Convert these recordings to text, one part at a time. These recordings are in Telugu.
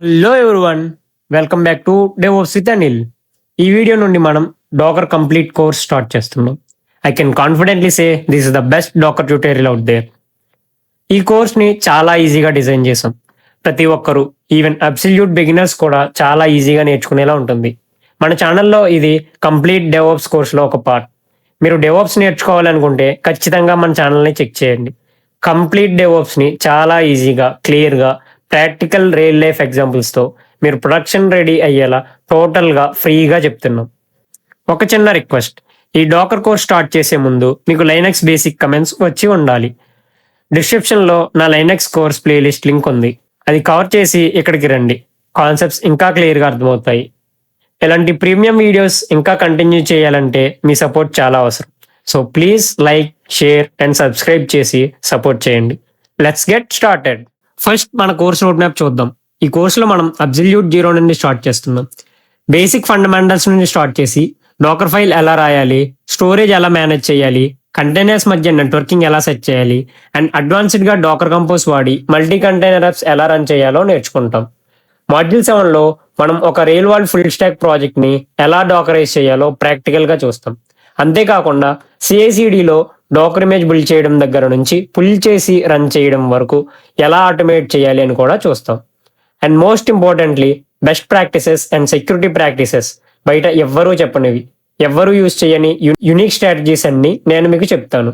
Hello everyone, welcome back to DevOps with Anil. ఈ వీడియో నుండి మనం డాకర్ కంప్లీట్ కోర్స్ స్టార్ట్ చేస్తున్నాం. I can confidently say this is the best Docker tutorial out there. ఈ కోర్స్ని చాలా ఈజీగా డిజైన్ చేసాం. ప్రతి ఒక్కరు, ఈవెన్ అబ్సల్యూట్ బిగినర్స్ కూడా చాలా ఈజీగా నేర్చుకునేలా ఉంటుంది. మన ఛానల్లో ఇది కంప్లీట్ డెవోప్స్ కోర్స్లో ఒక పార్ట్. మీరు డెవోప్స్ నేర్చుకోవాలనుకుంటే ఖచ్చితంగా మన ఛానల్ని చెక్ చేయండి. కంప్లీట్ డెవోప్స్ని చాలా ఈజీగా, క్లియర్గా, ప్రాక్టికల్ రియల్ లైఫ్ ఎగ్జాంపుల్స్తో మీరు ప్రొడక్షన్ రెడీ అయ్యేలా టోటల్గా ఫ్రీగా చెప్తున్నాం. ఒక చిన్న రిక్వెస్ట్, ఈ డాకర్ కోర్స్ స్టార్ట్ చేసే ముందు మీకు లైనక్స్ బేసిక్ కమెంట్స్ వచ్చి ఉండాలి. డిస్క్రిప్షన్లో నా లైనక్స్ కోర్స్ ప్లేలిస్ట్ లింక్ ఉంది, అది కవర్ చేసి ఇక్కడికి రండి. కాన్సెప్ట్స్ ఇంకా క్లియర్గా అర్థమవుతాయి. ఇలాంటి ప్రీమియం వీడియోస్ ఇంకా కంటిన్యూ చేయాలంటే మీ సపోర్ట్ చాలా అవసరం. So please like, share and subscribe చేసి సపోర్ట్ చేయండి. Let's get started. ఫస్ట్ మన కోర్స్ రోడ్ మ్యాప్ చూద్దాం. ఈ కోర్సులో మనం అబ్సల్యూట్ జీరో నుండి స్టార్ట్ చేస్తున్నాం. బేసిక్ ఫండమెంటల్స్ నుండి స్టార్ట్ చేసి డాకర్ ఫైల్ ఎలా రాయాలి, స్టోరేజ్ ఎలా మేనేజ్ చేయాలి, కంటైనర్స్ మధ్య నెట్వర్కింగ్ ఎలా సెట్ చేయాలి అండ్ అడ్వాన్స్డ్గా డాకర్ కంపోజ్ వాడి మల్టీ కంటైనర్ యాప్స్ ఎలా రన్ చేయాలో నేర్చుకుంటాం. మాడ్యూల్ 7లో మనం ఒక రియల్ వరల్డ్ ఫుల్ స్టాక్ ప్రాజెక్ట్ని ఎలా డాకరైజ్ చేయాలో ప్రాక్టికల్గా చూస్తాం. అంతేకాకుండా సిఐసిడిలో డాకర్ ఇమేజ్ బిల్డ్ చేయడం దగ్గర నుంచి పుల్ చేసి రన్ చేయడం వరకు ఎలా ఆటోమేట్ చేయాలి అని కూడా చూస్తాం. And most importantly best practices and security practices, బయట ఎవ్వరూ చెప్పనివి, ఎవ్వరూ యూజ్ చేయని యునిక్ స్ట్రాటజీస్ అన్ని నేను మీకు చెప్తాను.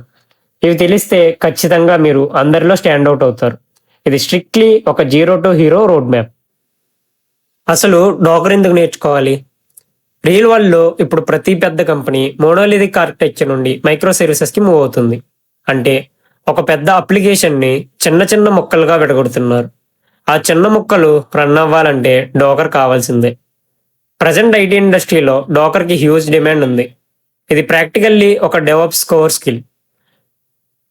ఇవి తెలిస్తే ఖచ్చితంగా మీరు అందరిలో స్టాండ్ అవుట్ అవుతారు. ఇది స్ట్రిక్ట్లీ ఒక zero to hero road map. అసలు డాకర్ ఎందుకు నేర్చుకోవాలి? రియల్ వరల్డ్లో ఇప్పుడు ప్రతి పెద్ద కంపెనీ మోనోలిథిక్ ఆర్కిటెక్చర్ నుండి మైక్రో సర్వీసెస్కి మూవ్ అవుతుంది. అంటే ఒక పెద్ద అప్లికేషన్ని చిన్న చిన్న ముక్కలుగా విడగొడుతున్నారు. ఆ చిన్న ముక్కలు రన్ అవ్వాలంటే డాకర్ కావాల్సిందే. ప్రజెంట్ ఐటీ ఇండస్ట్రీలో డాకర్కి హ్యూజ్ డిమాండ్ ఉంది. ఇది ప్రాక్టికల్లీ ఒక develops core skill.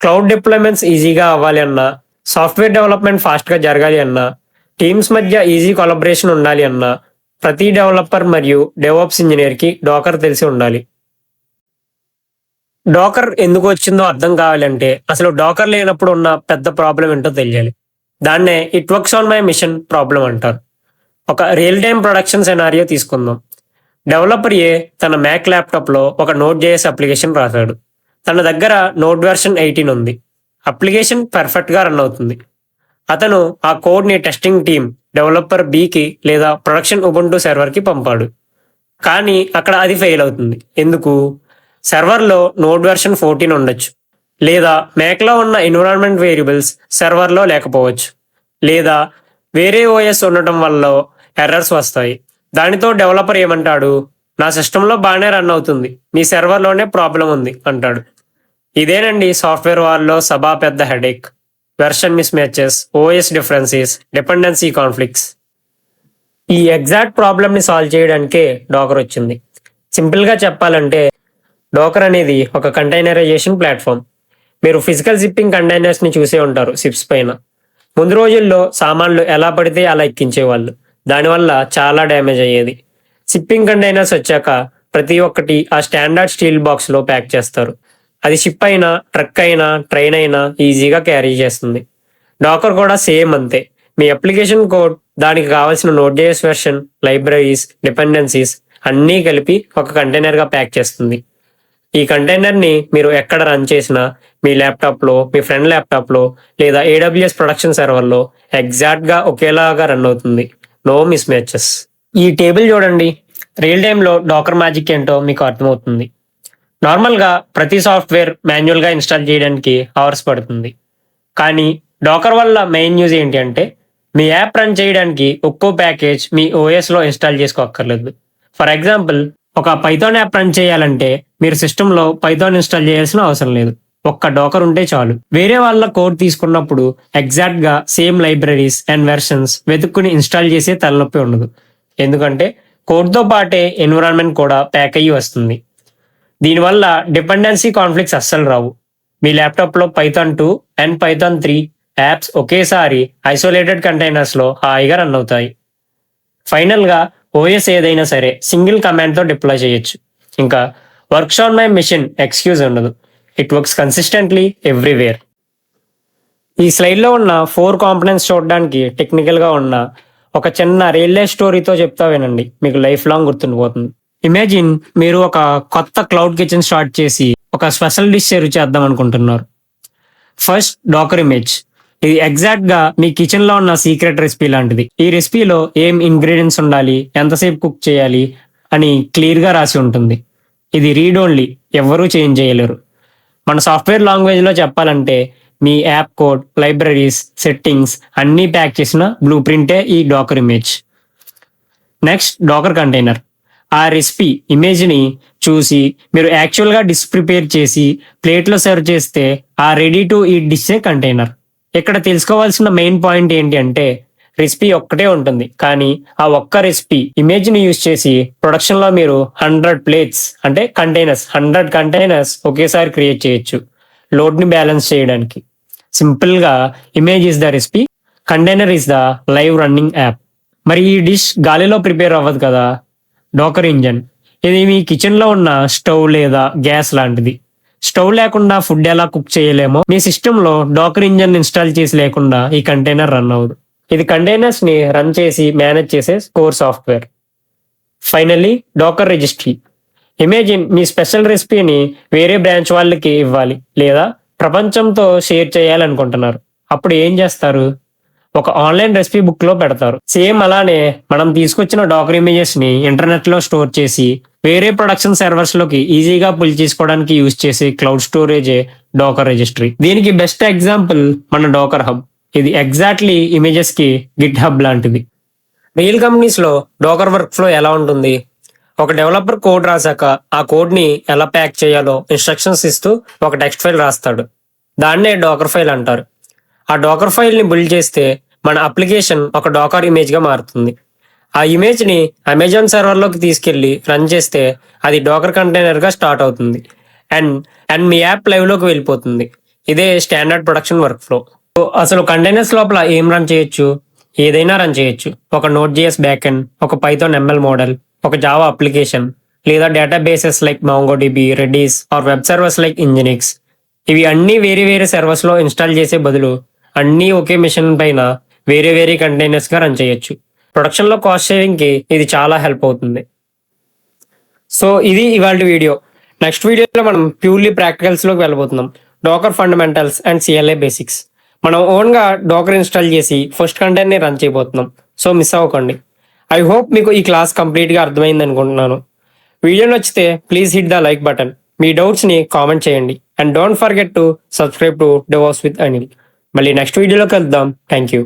Cloud deployments ఈజీగా అవ్వాలి అన్నా, సాఫ్ట్వేర్ డెవలప్మెంట్ ఫాస్ట్గా జరగాలి అన్నా, టీమ్స్ మధ్య ఈజీ కొలాబరేషన్ ఉండాలి అన్నా, ప్రతి డెవలపర్ మరియు డెవలప్స్ ఇంజనీర్కి డాకర్ తెలిసి ఉండాలి. డాకర్ ఎందుకు వచ్చిందో అర్థం కావాలంటే అసలు డాకర్ లేనప్పుడు ఉన్న పెద్ద ప్రాబ్లం ఏంటో తెలియాలి. దాన్నే it works on my machine problem అంటారు. ఒక రియల్ టైమ్ ప్రొడక్షన్ సెనారియో తీసుకుందాం. డెవలపర్ ఏ తన మ్యాక్ ల్యాప్టాప్లో ఒక నోట్ జేఎస్ అప్లికేషన్ రాశాడు. తన దగ్గర నోట్ వెర్షన్ 18 ఉంది. అప్లికేషన్ పర్ఫెక్ట్గా రన్ అవుతుంది. అతను ఆ కోడ్ని టెస్టింగ్ టీమ్ డెవలపర్ బికి లేదా ప్రొడక్షన్ ఉబుంటు సర్వర్కి పంపాడు. కానీ అక్కడ అది ఫెయిల్ అవుతుంది. ఎందుకు? సర్వర్లో నోడ్ వెర్షన్ 14 ఉండొచ్చు, లేదా మ్యాక్లో ఉన్న ఎన్విరాన్మెంట్ వేరియబుల్స్ సర్వర్లో లేకపోవచ్చు, లేదా వేరే ఓఎస్ ఉండటం వల్ల ఎర్రర్స్ వస్తాయి. దానితో డెవలపర్ ఏమంటాడు? నా సిస్టంలో బాగానే రన్ అవుతుంది, మీ సర్వర్లోనే ప్రాబ్లం ఉంది అంటాడు. ఇదేనండి సాఫ్ట్వేర్ వార్లో సభా పెద్ద headache. Version miss matches, OS differences, dependency conflicts. ఈ ఎగ్జాక్ట్ ప్రాబ్లమ్ని సాల్వ్ చేయడానికే డాకర్ వచ్చింది. సింపుల్గా చెప్పాలంటే డాకర్ అనేది ఒక కంటైనరైజేషన్ ప్లాట్ఫామ్. మీరు ఫిజికల్ జిప్పింగ్ కంటైనర్స్ని చూసే ఉంటారు షిప్స్ పైన. ముందు రోజుల్లో సామాన్లు ఎలా పడితే అలా ఎక్కించేవాళ్ళు. దానివల్ల చాలా డ్యామేజ్ అయ్యేది. షిప్పింగ్ కంటైనర్స్ వచ్చాక ప్రతి ఒక్కటి ఆ స్టాండర్డ్ స్టీల్ బాక్స్లో ప్యాక్ చేస్తారు. అది షిప్ అయినా, ట్రక్ అయినా, ట్రైన్ అయినా ఈజీగా క్యారీ చేస్తుంది. డాకర్ కూడా సేమ్ అంతే. మీ అప్లికేషన్ కోడ్, దానికి కావాల్సిన note JS version, libraries, dependencies అన్నీ కలిపి ఒక కంటైనర్గా ప్యాక్ చేస్తుంది. ఈ కంటైనర్ని మీరు ఎక్కడ రన్ చేసినా, మీ ల్యాప్టాప్లో, మీ ఫ్రెండ్ ల్యాప్టాప్లో లేదా AWS ప్రొడక్షన్ సర్వర్లో ఎగ్జాక్ట్గా ఒకేలాగా రన్ అవుతుంది. No mismatches. ఈ టేబుల్ చూడండి. రియల్ టైంలో డాకర్ మ్యాజిక్ ఏంటో మీకు అర్థమవుతుంది. నార్మల్గా ప్రతి సాఫ్ట్వేర్ మాన్యువల్గా ఇన్స్టాల్ చేయడానికి అవర్స్ పడుతుంది. కానీ డాకర్ వల్ల మెయిన్ యూజ్ ఏంటి అంటే మీ యాప్ రన్ చేయడానికి ఒక్కో ప్యాకేజ్ మీ ఓఎస్లో ఇన్స్టాల్ చేసుకోక్కర్లేదు. ఫర్ ఎగ్జాంపుల్, ఒక పైథాన్ యాప్ రన్ చేయాలంటే మీరు సిస్టంలో పైథాన్ ఇన్స్టాల్ చేయాల్సిన అవసరం లేదు. ఒక్క డాకర్ ఉంటే చాలు. వేరే వాళ్ళ కోడ్ తీసుకున్నప్పుడు ఎగ్జాక్ట్గా సేమ్ లైబ్రరీస్ అండ్ వెర్షన్స్ వెతుక్కుని ఇన్స్టాల్ చేసే తలనొప్పి ఉండదు. ఎందుకంటే కోడ్తో పాటే ఎన్విరాన్మెంట్ కూడా ప్యాక్ అయ్యి వస్తుంది. దీనివల్ల డిపెండెన్సీ కాన్ఫ్లిక్ట్స్ అస్సలు రావు. మీ ల్యాప్టాప్లో పైథాన్ 2 అండ్ పైథాన్ 3 యాప్స్ ఒకేసారి ఐసోలేటెడ్ కంటైనర్స్లో హాయిగా రన్ అవుతాయి. ఫైనల్గా ఓఎస్ ఏదైనా సరే సింగిల్ కమాండ్తో డిప్లాయ్ చేయొచ్చు. ఇంకా works on my machine excuse ఉండదు. It works consistently everywhere. ఈ స్లైడ్లో ఉన్న 4 కాంపోనెంట్స్ చూడడానికి టెక్నికల్గా ఉన్న ఒక చిన్న రియల్ లైఫ్ స్టోరీతో చెప్తా వినండి, మీకు లైఫ్ లాంగ్ గుర్తుండిపోతుంది. ఇమాజిన్ మీరు ఒక కొత్త క్లౌడ్ కిచెన్ స్టార్ట్ చేసి ఒక స్పెషల్ డిష్ సర్వ్ చేద్దాం అనుకుంటున్నారు. First Docker image. ఇది ఎగ్జాక్ట్ గా మీ కిచెన్ లో ఉన్న సీక్రెట్ రెసిపీ లాంటిది. ఈ రెసిపీలో ఏం ఇంగ్రీడియంట్స్ ఉండాలి, ఎంతసేపు కుక్ చేయాలి అని క్లియర్ గా రాసి ఉంటుంది. ఇది రీడ్ ఓన్లీ, ఎవ్వరూ చేంజ్ చేయలేరు. మన సాఫ్ట్వేర్ లాంగ్వేజ్ లో చెప్పాలంటే మీ యాప్ కోడ్, లైబ్రరీస్, సెట్టింగ్స్ అన్నీ ప్యాక్ చేసిన బ్లూ ప్రింటే ఈ Docker image. Next Docker container. ఆ రెసిపీ ఇమేజ్ని చూసి మీరు యాక్చువల్గా డిష్ ప్రిపేర్ చేసి ప్లేట్లో సర్వ్ చేస్తే ఆ రెడీ టు ఈట్ డిషే కంటైనర్. ఇక్కడ తెలుసుకోవాల్సిన మెయిన్ పాయింట్ ఏంటి అంటే రెసిపీ ఒక్కటే ఉంటుంది, కానీ ఆ ఒక్క రెసిపీ ఇమేజ్ని యూజ్ చేసి ప్రొడక్షన్లో మీరు 100 ప్లేట్స్ అంటే కంటైనర్స్, 100 కంటైనర్స్ ఒకేసారి క్రియేట్ చేయొచ్చు లోడ్ని బ్యాలెన్స్ చేయడానికి. సింపుల్గా image is the recipe, container is the live running app. మరి ఈ డిష్ గాలిలో ప్రిపేర్ అవ్వదు కదా. Docker engine. ఇది మీ కిచెన్లో ఉన్న స్టవ్ లేదా గ్యాస్ లాంటిది. స్టవ్ లేకుండా ఫుడ్ ఎలా కుక్ చేయలేమో మీ సిస్టంలో డాకర్ ఇంజన్ ఇన్స్టాల్ చేసి లేకుండా ఈ కంటైనర్ రన్ అవ్వదు. ఇది కంటైనర్స్ ని రన్ చేసి మేనేజ్ చేసే core software. Finally Docker registry. Imagine మీ స్పెషల్ రెసిపీని వేరే బ్రాంచ్ వాళ్ళకి ఇవ్వాలి లేదా ప్రపంచంతో షేర్ చేయాలనుకుంటున్నారు. అప్పుడు ఏం చేస్తారు? ఒక ఆన్లైన్ రెసిపీ బుక్ లో పెడతారు. సేమ్ అలానే మనం తీసుకొచ్చిన డాకర్ ఇమేజెస్ ని ఇంటర్నెట్ లో స్టోర్ చేసి వేరే ప్రొడక్షన్ సర్వర్స్ లోకి ఈజీగా పుల్ చేసుకోవడానికి యూజ్ చేసే క్లౌడ్ స్టోరేజే డాకర్ రిజిస్ట్రీ. దీనికి బెస్ట్ ఎగ్జాంపుల్ మన డాకర్ హబ్. ఇది ఎగ్జాక్ట్లీ ఇమేజెస్ కి గిట్ హబ్ లాంటిది. రియల్ కంపెనీస్ లో డాకర్ వర్క్ ఫ్లో ఎలా ఉంటుంది? ఒక డెవలపర్ కోడ్ రాసాక ఆ కోడ్ ని ఎలా ప్యాక్ చేయాలో ఇన్స్ట్రక్షన్స్ ఇస్తూ ఒక టెక్స్ట్ ఫైల్ రాస్తాడు. దాన్నే డాకర్ ఫైల్ అంటారు. ఆ డాకర్ ఫైల్ ని బిల్డ్ చేస్తే మన అప్లికేషన్ ఒక డాకర్ ఇమేజ్ గా మారుతుంది. ఆ ఇమేజ్ ని అమెజాన్ సర్వర్ లోకి తీసుకెళ్లి రన్ చేస్తే అది డాకర్ కంటైనర్ గా స్టార్ట్ అవుతుంది అండ్ మీ యాప్ లైవ్ లోకి వెళ్ళిపోతుంది. ఇదే స్టాండర్డ్ ప్రొడక్షన్ వర్క్ ఫ్లో. అసలు కంటైనర్స్ లోపల ఏం రన్ చేయొచ్చు? ఏదైనా రన్ చేయొచ్చు. ఒక Node.js బ్యాక్ ఎండ్, ఒక పైథాన్ ML మోడల్, ఒక జావా అప్లికేషన్, లేదా databases like MongoDB, Redis are web servers like Nginx. ఇవి అన్ని వేరే వేరే సర్వర్స్ లో ఇన్స్టాల్ చేసే బదులు అన్నీ ఒకే మిషన్ పైన వేరే వేరే కంటైనర్స్ గా రన్ చేయొచ్చు. ప్రొడక్షన్ లో కాస్ట్ సేవింగ్ కి ఇది చాలా హెల్ప్ అవుతుంది. సో ఇది ఇవాళ వీడియో. నెక్స్ట్ వీడియోలో మనం ప్యూర్లీ ప్రాక్టికల్స్ లోకి వెళ్ళబోతున్నాం. Docker fundamentals and CLI basics. మనం ఓన్ గా డాకర్ ఇన్స్టాల్ చేసి ఫస్ట్ కంటైనర్ ని రన్ చేయబోతున్నాం. సో మిస్ అవ్వకండి. ఐ హోప్ మీకు ఈ క్లాస్ కంప్లీట్ గా అర్థమైంది అనుకుంటున్నాను. వీడియో నచ్చితే please hit the like button. మీ డౌట్స్ ని కామెంట్ చేయండి and don't forget to subscribe to DevOps with Anil. మళ్ళీ నెక్స్ట్ వీడియోలో కలుద్దాం. Thank you.